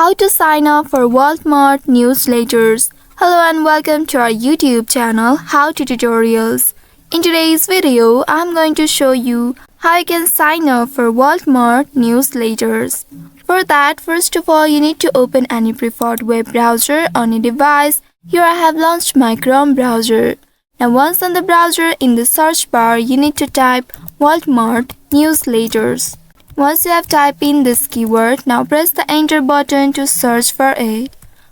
How to sign up for Walmart newsletters. Hello and welcome to our YouTube channel, How to Tutorials. In today's video, I'm going to show you how you can sign up for Walmart newsletters. For that, first of all, you need to open any preferred web browser on your device. Here I have launched my Chrome browser. Now once on the browser, in the search bar, you need to type Walmart newsletters. Once you have typed in this keyword, now press the enter button to search for it.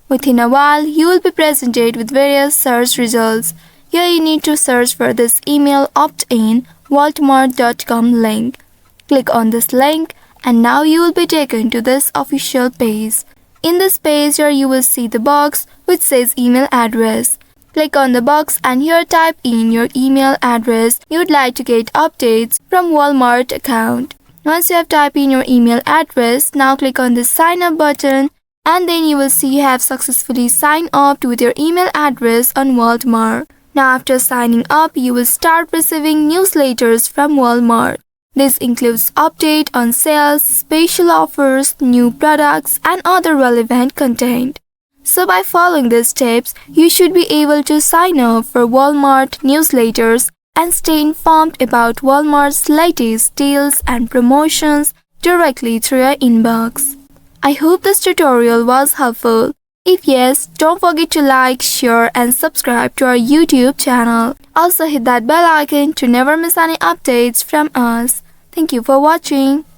Within a while, you will be presented with various search results. Here you need to search for this email opt-in walmart.com link. Click on this link and now you will be taken to this official page. In this page here you will see the box which says email address. Click on the box and here type in your email address you would like to get updates from Walmart account. Once you have typed in your email address, now click on the sign up button and then you will see you have successfully signed up with your email address on Walmart. Now after signing up, you will start receiving newsletters from Walmart. This includes update on sales, special offers, new products and other relevant content. So by following these steps, you should be able to sign up for Walmart newsletters and stay informed about Walmart's latest deals and promotions directly through your inbox. I hope this tutorial was helpful. If yes, don't forget to like, share and subscribe to our YouTube channel. Also hit that bell icon to never miss any updates from us. Thank you for watching.